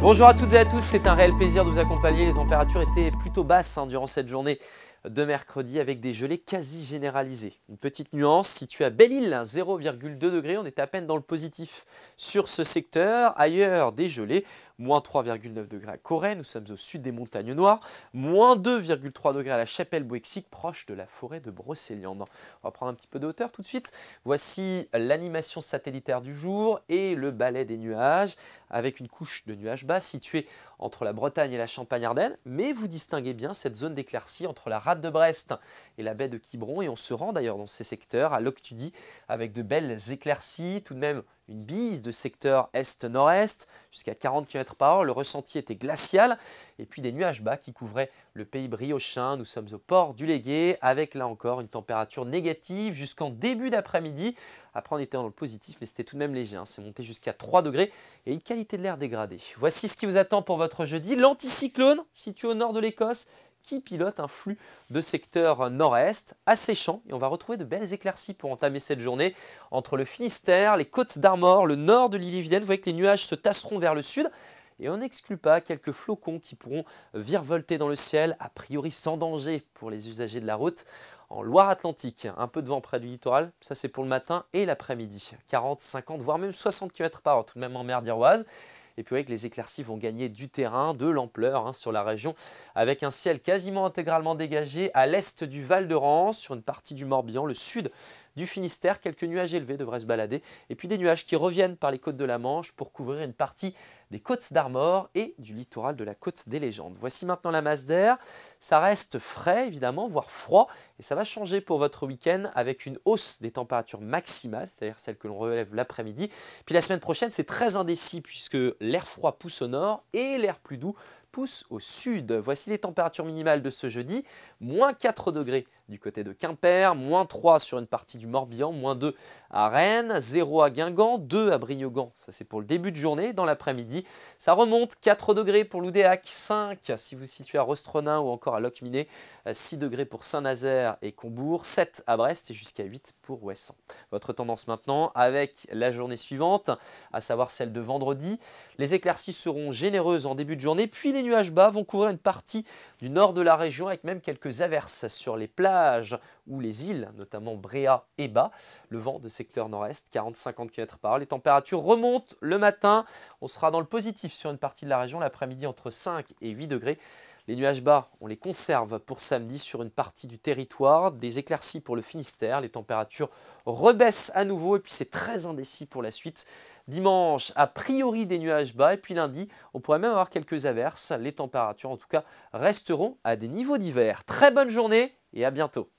Bonjour à toutes et à tous, c'est un réel plaisir de vous accompagner. Les températures étaient plutôt basses durant cette journée de mercredi avec des gelées quasi généralisées. Une petite nuance située à Belle-Île, 0,2 degrés, on est à peine dans le positif sur ce secteur. Ailleurs, des gelées, moins 3,9 degrés à Corée, nous sommes au sud des montagnes noires, moins 2,3 degrés à la Chapelle-Bouexic, proche de la forêt de Brocéliande. On va prendre un petit peu de hauteur tout de suite. Voici l'animation satellitaire du jour et le balai des nuages avec une couche de nuages bas située entre la Bretagne et la Champagne-Ardenne, mais vous distinguez bien cette zone d'éclaircie entre la rade de Brest et la baie de Quiberon, et on se rend d'ailleurs dans ces secteurs à Loctudy avec de belles éclaircies, tout de même une bise de secteur est-nord-est jusqu'à 40 km/h. Le ressenti était glacial et puis des nuages bas qui couvraient le pays briochin. Nous sommes au port du Légué avec là encore une température négative jusqu'en début d'après-midi. Après on était dans le positif mais c'était tout de même léger, c'est monté jusqu'à 3 degrés et une qualité de l'air dégradée. Voici ce qui vous attend pour votre jeudi. L'anticyclone situé au nord de l'Écosse qui pilote un flux de secteur nord-est asséchant, et on va retrouver de belles éclaircies pour entamer cette journée entre le Finistère, les Côtes d'Armor, le nord de l'Ille-et-Vilaine. Vous voyez que les nuages se tasseront vers le sud et on n'exclut pas quelques flocons qui pourront virevolter dans le ciel, a priori sans danger pour les usagers de la route. En Loire-Atlantique, un peu de vent près du littoral, ça c'est pour le matin et l'après-midi. 40, 50, voire même 60 km/h tout de même en mer d'Iroise. Et puis vous voyez que les éclaircies vont gagner du terrain, de l'ampleur sur la région, avec un ciel quasiment intégralement dégagé à l'est du Val de Rance, sur une partie du Morbihan, le sud du Finistère. Quelques nuages élevés devraient se balader. Et puis des nuages qui reviennent par les côtes de la Manche pour couvrir une partie des Côtes d'Armor et du littoral de la Côte des Légendes. Voici maintenant la masse d'air. Ça reste frais évidemment, voire froid. Et ça va changer pour votre week-end avec une hausse des températures maximales, c'est-à-dire celles que l'on relève l'après-midi. Puis la semaine prochaine, c'est très indécis puisque l'air froid pousse au nord et l'air plus doux pousse au sud. Voici les températures minimales de ce jeudi. Moins 4 degrés du côté de Quimper, moins 3 sur une partie du Morbihan, moins 2 à Rennes, 0 à Guingamp, 2 à Brignogan. Ça c'est pour le début de journée. Dans l'après-midi, ça remonte 4 degrés pour Loudéac, 5 si vous vous situez à Rostronin ou encore à Locminé, 6 degrés pour Saint-Nazaire et Combourg, 7 à Brest et jusqu'à 8 pour Ouessant. Votre tendance maintenant avec la journée suivante, à savoir celle de vendredi. Les éclaircies seront généreuses en début de journée, puis les nuages bas vont couvrir une partie du nord de la région avec même quelques averses sur les plages ou les îles, notamment Bréa et Bas. Le vent de secteur nord-est, 40-50 km/h. Les températures remontent le matin. On sera dans le positif sur une partie de la région, l'après-midi entre 5 et 8 degrés. Les nuages bas, on les conserve pour samedi sur une partie du territoire. Des éclaircies pour le Finistère. Les températures rebaissent à nouveau et puis c'est très indécis pour la suite. Dimanche, a priori des nuages bas et puis lundi, on pourrait même avoir quelques averses. Les températures en tout cas resteront à des niveaux d'hiver. Très bonne journée et à bientôt.